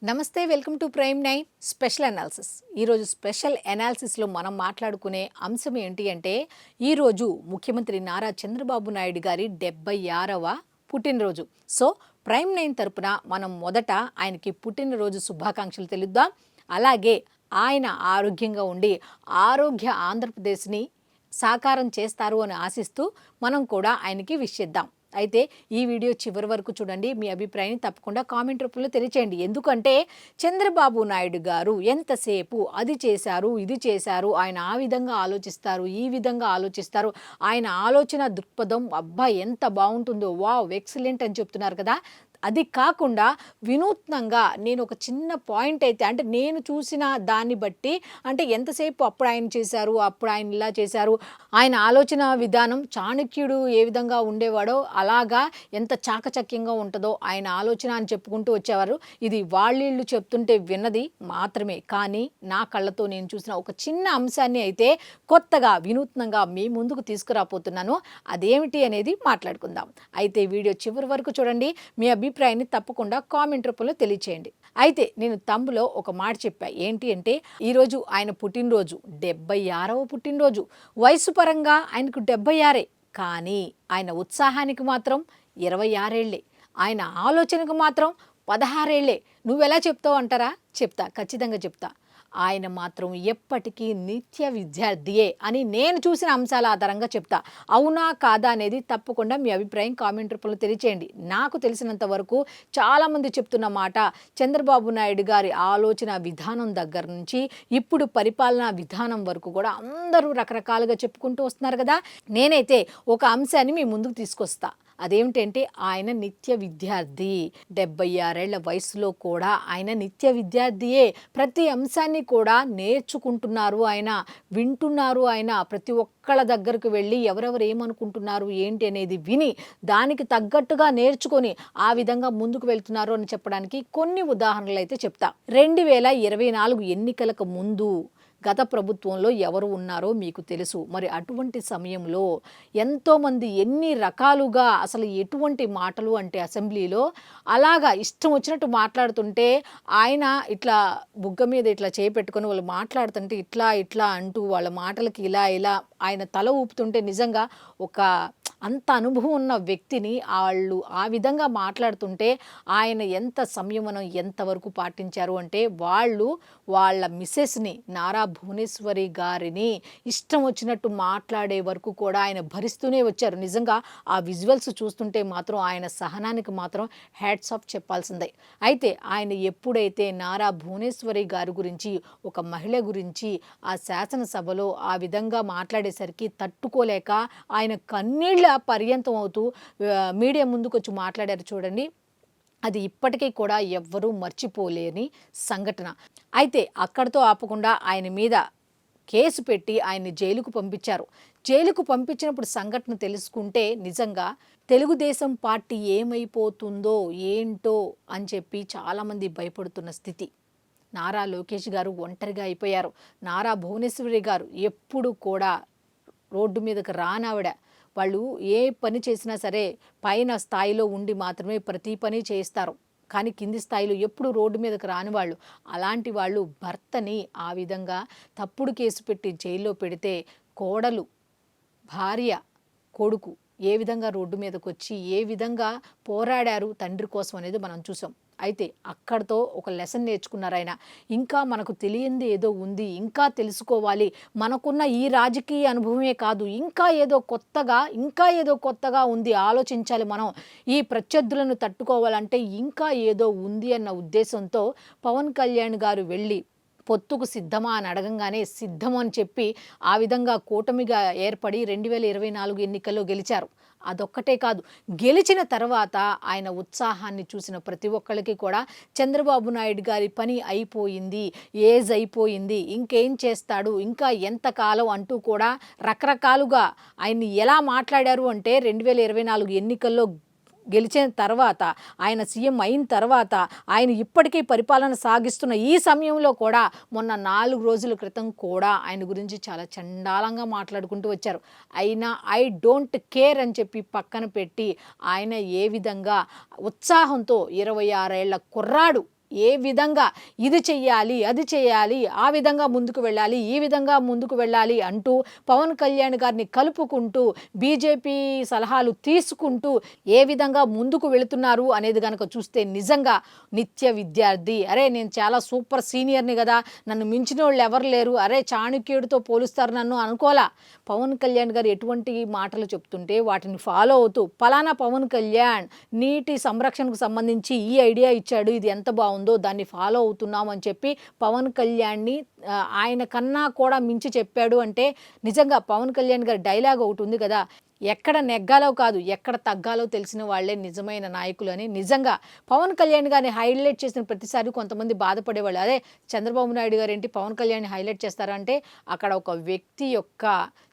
నమస్తే, welcome to prime nine special analysis. ఈరోజు special అనాలిసిస్లో మనం మాట్లాడుకునే అంశం ఏంటి అంటే, ఈరోజు ముఖ్యమంత్రి నారా చంద్రబాబు నాయుడు గారి 76వ పుట్టినరోజు. సో ప్రైమ్ నైన్ తరపున మనం మొదట ఆయనకి పుట్టినరోజు శుభాకాంక్షలు తెలుద్దాం. అలాగే ఆయన ఆరోగ్యంగా ఉండి ఆరోగ్య ఆంధ్రప్రదేశ్ని సాకారం చేస్తారు అని ఆశిస్తూ మనం కూడా ఆయనకి విష్ చేద్దాం. అయితే ఈ వీడియో చివరి వరకు చూడండి. మీ అభిప్రాయాన్ని తప్పకుండా కామెంట్ రూపంలో తెలియచేయండి. ఎందుకంటే చంద్రబాబు నాయుడు గారు ఎంతసేపు అది చేశారు, ఇది చేశారు, ఆయన ఆ విధంగా ఆలోచిస్తారు, ఈ విధంగా ఆలోచిస్తారు, ఆయన ఆలోచన దృక్పథం అబ్బా ఎంత బాగుంటుందో, వావ్ ఎక్సలెంట్ అని చెప్తున్నారు కదా. అది కాకుండా వినూత్నంగా నేను ఒక చిన్న పాయింట్ అయితే అంటే నేను చూసిన దాన్ని బట్టి అంటే ఎంతసేపు అప్పుడు ఆయన చేశారు, అప్పుడు ఆయన ఇలా చేశారు, ఆయన ఆలోచన విధానం చాణక్యుడు ఏ విధంగా ఉండేవాడో అలాగా ఎంత చాకచక్యంగా ఉంటుందో ఆయన ఆలోచన అని చెప్పుకుంటూ వచ్చేవారు. ఇది వాళ్ళీళ్ళు చెప్తుంటే విన్నది మాత్రమే, కానీ నా కళ్ళతో నేను చూసిన ఒక చిన్న అంశాన్ని అయితే కొత్తగా వినూత్నంగా మీ ముందుకు తీసుకురాపోతున్నాను. అదేమిటి అనేది మాట్లాడుకుందాం. అయితే వీడియో చివరి వరకు చూడండి. మీ అభిప్రాయాన్ని తప్పకుండా కామెంట్ రూపంలో తెలియచేయండి. అయితే నేను తంబులో ఒక మాట చెప్పా. ఏంటి అంటే ఈరోజు ఆయన పుట్టినరోజు 76వ పుట్టినరోజు. వయసు పరంగా ఆయనకు 76, కానీ ఆయన ఉత్సాహానికి మాత్రం 26 ఏళ్ళే, ఆయన ఆలోచనకు మాత్రం 16 ఏళ్ళే. నువ్వెలా చెప్తావు అంటారా? చెప్తా, ఖచ్చితంగా చెప్తా. ఆయన మాత్రం ఎప్పటికీ నిత్య విద్యార్థియే అని నేను చూసిన అంశాల ఆధారంగా చెప్తా. అవునా కాదా అనేది తప్పకుండా మీ అభిప్రాయం కామెంట్ రూపంలో తెలియచేయండి. నాకు తెలిసినంత వరకు చాలామంది చెప్తున్న మాట, చంద్రబాబు నాయుడు గారి ఆలోచన విధానం దగ్గర నుంచి ఇప్పుడు పరిపాలనా విధానం వరకు కూడా అందరూ రకరకాలుగా చెప్పుకుంటూ వస్తున్నారు కదా. నేనైతే ఒక అంశాన్ని మీ ముందుకు తీసుకొస్తా. అదేమిటంటే ఆయన నిత్య విద్యార్థి. 76 ఏళ్ల వయసులో కూడా ఆయన నిత్య విద్యార్థియే. ప్రతి అంశాన్ని కూడా నేర్చుకుంటున్నారు ఆయన, వింటున్నారు ఆయన. ప్రతి ఒక్కళ్ళ దగ్గరకు వెళ్ళి ఎవరెవరు ఏమనుకుంటున్నారు ఏంటి అనేది విని దానికి తగ్గట్టుగా నేర్చుకొని ఆ విధంగా ముందుకు వెళ్తున్నారు అని చెప్పడానికి కొన్ని ఉదాహరణలు అయితే చెప్తా. 2024 ఎన్నికలకు ముందు గత ప్రభుత్వంలో ఎవరు ఉన్నారో మీకు తెలుసు. మరి అటువంటి సమయంలో ఎంతోమంది ఎన్ని రకాలుగా అసలు ఎటువంటి మాటలు అంటే అసెంబ్లీలో అలాగా ఇష్టం వచ్చినట్టు మాట్లాడుతుంటే ఆయన ఇట్లా బుగ్గ మీద ఇట్లా చేపెట్టుకొని వాళ్ళు మాట్లాడుతుంటే ఇట్లా ఇట్లా అంటూ వాళ్ళ మాటలకి ఇలా ఇలా ఆయన తల ఊపుతుంటే నిజంగా ఒక అంత అనుభవం ఉన్న వ్యక్తిని వాళ్ళు ఆ విధంగా మాట్లాడుతుంటే ఆయన ఎంత సంయమనం ఎంతవరకు పాటించారు అంటే వాళ్ళ మిస్సెస్ని నారా భువనేశ్వరి గారిని ఇష్టం వచ్చినట్టు మాట్లాడే వరకు కూడా ఆయన భరిస్తూనే వచ్చారు. నిజంగా ఆ విజువల్స్ చూస్తుంటే మాత్రం ఆయన సహనానికి మాత్రం హ్యాట్స్ ఆఫ్ చెప్పాల్సిందే. అయితే ఆయన ఎప్పుడైతే నారా భువనేశ్వరి గారి గురించి ఒక మహిళ గురించి ఆ శాసనసభలో ఆ విధంగా మాట్లాడేసరికి తట్టుకోలేక ఆయన కన్నీళ్ళ పర్యంతం అవుతూ మీడియా ముందుకు వచ్చి మాట్లాడారు చూడండి. అది ఇప్పటికీ కూడా ఎవ్వరూ మర్చిపోలేని సంఘటన. అయితే అక్కడితో ఆపకుండా ఆయన మీద కేసు పెట్టి ఆయన్ని జైలుకు పంపించారు. జైలుకు పంపించినప్పుడు సంఘటన తెలుసుకుంటే నిజంగా తెలుగుదేశం పార్టీ ఏమైపోతుందో ఏంటో అని చెప్పి చాలామంది భయపడుతున్న స్థితి. నారా లోకేష్ గారు ఒంటరిగా అయిపోయారు. నారా భువనేశ్వరి గారు ఎప్పుడు కూడా రోడ్డు మీదకి రానావిడ. వాళ్ళు ఏ పని చేసినా సరే పైన స్థాయిలో ఉండి మాత్రమే ప్రతి పని చేస్తారు, కానీ కింది స్థాయిలో ఎప్పుడు రోడ్డు మీదకి రాని వాళ్ళు. అలాంటి వాళ్ళు భర్తని ఆ విధంగా తప్పుడు కేసు పెట్టి జైల్లో పెడితే కోడలు, భార్య, కొడుకు ఏ విధంగా రోడ్డు మీదకి వచ్చి ఏ విధంగా పోరాడారు తండ్రి కోసం అనేది మనం చూసాం. అయితే అక్కడితో ఒక లెసన్ నేర్చుకున్నారు ఆయన. ఇంకా మనకు తెలియంది ఏదో ఉంది, ఇంకా తెలుసుకోవాలి, మనకున్న ఈ రాజకీయ అనుభవమే కాదు, ఇంకా ఏదో కొత్తగా ఉంది, ఆలోచించాలి మనం, ఈ ప్రత్యర్థులను తట్టుకోవాలంటే ఇంకా ఏదో ఉంది అన్న ఉద్దేశంతో పవన్ కళ్యాణ్ గారు వెళ్ళి పొత్తుకు సిద్ధమా అని అడగంగానే సిద్ధం అని చెప్పి ఆ విధంగా కూటమిగా ఏర్పడి 2024 ఎన్నికల్లో గెలిచారు. అదొక్కటే కాదు, గెలిచిన తర్వాత ఆయన ఉత్సాహాన్ని చూసిన ప్రతి ఒక్కరికి కూడా చంద్రబాబు నాయుడు గారి పని అయిపోయింది, ఏజ్ అయిపోయింది, ఇంకేం చేస్తాడు, ఇంకా ఎంతకాలం అంటూ కూడా రకరకాలుగా ఆయన్ని ఎలా మాట్లాడారు అంటే 2024 ఎన్నికల్లో గెలిచిన తర్వాత ఆయన సీఎం అయిన తర్వాత ఆయన ఇప్పటికీ పరిపాలన సాగిస్తున్న ఈ సమయంలో కూడా మొన్న 4 రోజుల క్రితం కూడా ఆయన గురించి చాలా చండాలంగా మాట్లాడుకుంటూ వచ్చారు. అయినా ఐ డోంట్ కేర్ అని చెప్పి పక్కన పెట్టి ఆయన ఏ విధంగా ఉత్సాహంతో 26 ఏళ్ల కుర్రాడు ఏ విధంగా ఇది చెయ్యాలి, అది చేయాలి, ఆ విధంగా ముందుకు వెళ్ళాలి, ఈ విధంగా ముందుకు వెళ్ళాలి అంటూ పవన్ కళ్యాణ్ గారిని కలుపుకుంటూ బీజేపీ సలహాలు తీసుకుంటూ ఏ విధంగా ముందుకు వెళుతున్నారు అనేది కనుక చూస్తే నిజంగా నిత్య విద్యార్థి, అరే నేను చాలా సూపర్ సీనియర్ని కదా, నన్ను మించిన వాళ్ళు ఎవరు లేరు, అరే చాణక్యుడితో పోలుస్తారు నన్ను అనుకోలా. పవన్ కళ్యాణ్ గారు ఎటువంటి మాటలు చెప్తుంటే వాటిని ఫాలో అవుతూ పలానా పవన్ కళ్యాణ్ నీటి సంరక్షణకు సంబంధించి ఈ ఐడియా ఇచ్చాడు, ఇది ఎంత బాగుందో దాన్ని ఫాలో అవుతున్నాం అని చెప్పి పవన్ కళ్యాణ్ని ఆయన కన్నా కూడా మించి చెప్పాడు అంటే నిజంగా పవన్ కళ్యాణ్ గారి డైలాగ్ ఒకటి ఉంది కదా, ఎక్కడ నెగ్గాలో కాదు ఎక్కడ తగ్గాలో తెలిసిన వాళ్ళే నిజమైన నాయకులు అని. నిజంగా పవన్ కళ్యాణ్ గారిని హైలైట్ చేసిన ప్రతిసారి కొంతమంది బాధపడేవాళ్ళు, అదే చంద్రబాబు నాయుడు గారు ఏంటి పవన్ కళ్యాణ్ని హైలైట్ చేస్తారంటే అక్కడ ఒక వ్యక్తి యొక్క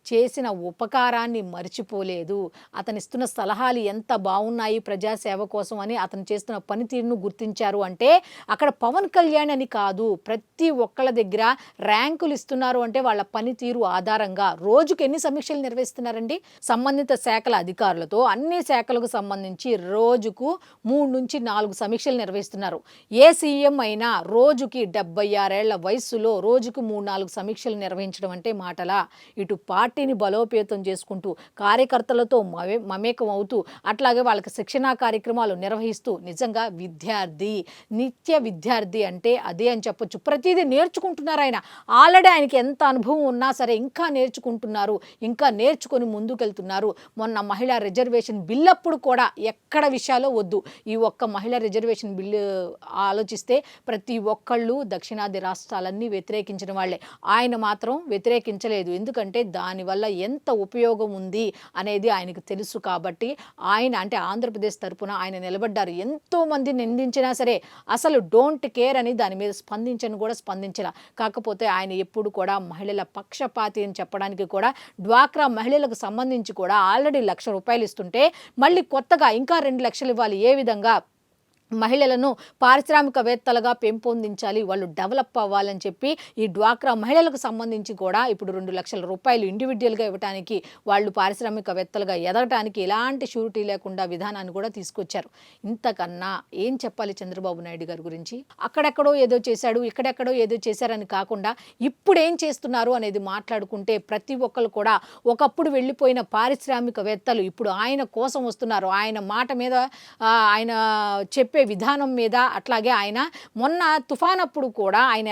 చేసిన ఉపకారాన్ని మర్చిపోలేదు, అతను ఇస్తున్న సలహాలు ఎంత బాగున్నాయి ప్రజాసేవ కోసం అని అతను చేస్తున్న పనితీరును గుర్తించారు అంటే అక్కడ పవన్ కళ్యాణ్ అని కాదు, ప్రతి ఒక్కళ్ళ దగ్గర ర్యాంకులు ఇస్తున్నారు అంటే వాళ్ళ పనితీరు ఆధారంగా. రోజుకు ఎన్ని సమీక్షలు నిర్వహిస్తున్నారండి సంబంధిత శాఖల అధికారులతో, అన్ని శాఖలకు సంబంధించి రోజుకు 3 నుంచి 4 సమీక్షలు నిర్వహిస్తున్నారు. ఏ సీఎం అయినా రోజుకి 76 ఏళ్ల వయస్సులో రోజుకు 3-4 సమీక్షలు నిర్వహించడం అంటే మాటలా? ఇటు పార్టీని బలోపేతం చేసుకుంటూ కార్యకర్తలతో మమేకం అవుతూ అట్లాగే వాళ్ళకి శిక్షణా కార్యక్రమాలు నిర్వహిస్తూ నిజంగా విద్యార్థి, నిత్య విద్యార్థి అంటే అదే అని చెప్పొచ్చు. ప్రతిదీ నేర్చుకుంటున్నారు ఆయన. ఆల్రెడీ ఆయనకి ఎంత అనుభవం ఉన్నా సరే ఇంకా నేర్చుకుంటున్నారు, ఇంకా నేర్చుకొని ముందుకెళ్తున్నారు. మొన్న మహిళా రిజర్వేషన్ బిల్ అప్పుడు కూడా ఎక్కడ విషయాలో వద్దు, ఈ ఒక్క మహిళా రిజర్వేషన్ బిల్లు ఆలోచిస్తే ప్రతి ఒక్కళ్ళు దక్షిణాది రాష్ట్రాలన్నీ వ్యతిరేకించిన వాళ్ళే, ఆయన మాత్రం వ్యతిరేకించలేదు. ఎందుకంటే దానివల్ల ఎంత ఉపయోగం ఉంది అనేది ఆయనకు తెలుసు కాబట్టి ఆయన అంటే ఆంధ్రప్రదేశ్ తరపున ఆయన నిలబడ్డారు. ఎంతోమంది నిందించినా సరే అసలు డోంట్ కేర్ అని దాని మీద స్పందించలా. కాకపోతే ఆయన ఎప్పుడు కూడా మహిళల పక్షపాతి అని చెప్పడానికి కూడా డ్వాక్రా మహిళలకు సంబంధించి కూడా ఆల్రెడీ ₹1,00,000 ఇస్తుంటే మళ్ళీ కొత్తగా ఇంకా 2 లక్షలు ఇవ్వాలి. ఏ విధంగా మహిళలను పారిశ్రామికవేత్తలుగా పెంపొందించాలి, వాళ్ళు డెవలప్ అవ్వాలని చెప్పి ఈ డ్వాక్రా మహిళలకు సంబంధించి కూడా ఇప్పుడు ₹2,00,000 ఇండివిజువల్గా ఇవ్వడానికి, వాళ్ళు పారిశ్రామికవేత్తలుగా ఎదగటానికి ఎలాంటి షూరిటీ లేకుండా విధానాన్ని కూడా తీసుకొచ్చారు. ఇంతకన్నా ఏం చెప్పాలి చంద్రబాబు నాయుడు గారి గురించి? అక్కడెక్కడో ఏదో చేశాడు, ఇక్కడెక్కడో ఏదో చేశారని కాకుండా ఇప్పుడు ఏం చేస్తున్నారు అనేది మాట్లాడుకుంటే ప్రతి ఒక్కరు కూడా ఒకప్పుడు వెళ్ళిపోయిన పారిశ్రామికవేత్తలు ఇప్పుడు ఆయన కోసం వస్తున్నారు. ఆయన మాట మీద ఆయన చెప్పే విధానం మీద, అట్లాగే ఆయన మొన్న తుఫాన్ అప్పుడు కూడా ఆయన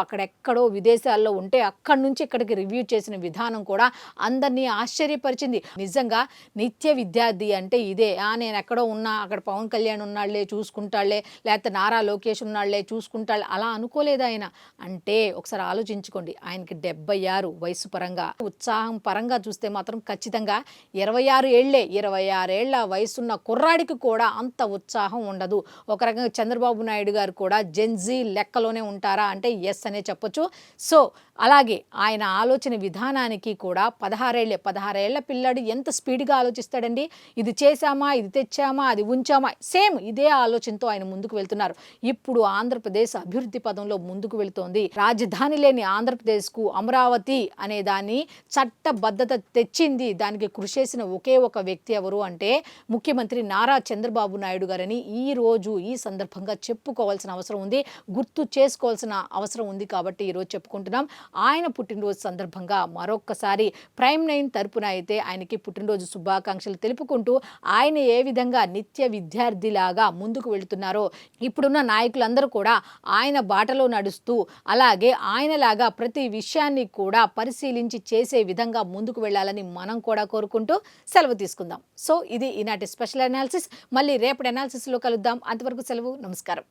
అక్కడెక్కడో విదేశాల్లో ఉంటే అక్కడి నుంచి ఇక్కడికి రివ్యూ చేసిన విధానం కూడా అందరినీ ఆశ్చర్యపరిచింది. నిజంగా నిత్య విద్యార్థి అంటే ఇదే. నేను ఎక్కడో ఉన్నా అక్కడ పవన్ కళ్యాణ్ ఉన్నాళ్లే చూసుకుంటాళ్లే, లేకపోతే నారా లోకేష్ ఉన్నాళ్లే చూసుకుంటాళ్లే అలా అనుకోలేదు ఆయన. అంటే ఒకసారి ఆలోచించుకోండి, ఆయనకి 76 వయసు పరంగా, ఉత్సాహం పరంగా చూస్తే మాత్రం ఖచ్చితంగా 26 ఏళ్లే. 26 ఏళ్ల వయసున్న కుర్రాడికి కూడా అంత ఉత్సాహం ఉండదు. ఒక రకంగా చంద్రబాబు నాయుడు గారు కూడా జెన్జీ లెక్కలోనే ఉంటారా అంటే ఎస్ అనే చెప్పొచ్చు. సో అలాగే ఆయన ఆలోచన విధానానికి కూడా 16 ఏళ్ల పిల్లాడు ఎంత స్పీడ్గా ఆలోచిస్తాడండి. ఇది చేశామా, ఇది తెచ్చామా, అది ఉంచామా, సేమ్ ఇదే ఆలోచనతో ఆయన ముందుకు వెళ్తున్నారు. ఇప్పుడు ఆంధ్రప్రదేశ్ అభివృద్ధి పదంలో ముందుకు వెళుతోంది. రాజధాని లేని ఆంధ్రప్రదేశ్కు అమరావతి అనే దాన్ని చట్టబద్ధత తెచ్చింది. దానికి కృషి చేసిన ఒకే ఒక వ్యక్తి ఎవరు అంటే ముఖ్యమంత్రి నారా చంద్రబాబు నాయుడు గారని ఈ సందర్భంగా చెప్పుకోవాల్సిన అవసరం ఉంది, గుర్తు చేసుకోవాల్సిన అవసరం ఉంది. కాబట్టి ఈరోజు చెప్పుకుంటున్నాం. ఆయన పుట్టినరోజు సందర్భంగా మరొక్కసారి ప్రైమ్9 తరపున అయితే ఆయనకి పుట్టినరోజు శుభాకాంక్షలు తెలుపుకుంటూ ఆయన ఏ విధంగా నిత్య విద్యార్థిలాగా ముందుకు వెళుతున్నారో ఇప్పుడున్న నాయకులందరూ కూడా ఆయన బాటలో నడుస్తూ అలాగే ఆయనలాగా ప్రతి విషయాన్ని కూడా పరిశీలించి చేసే విధంగా ముందుకు వెళ్ళాలని మనం కూడా కోరుకుంటూ సెలవు తీసుకుందాం. సో ఇది ఈనాటి స్పెషల్ అనాలిసిస్. మళ్ళీ రేపటి అనాలిసిస్లో కలుద్దాం. అంతవరకు సెలవు. నమస్కారం.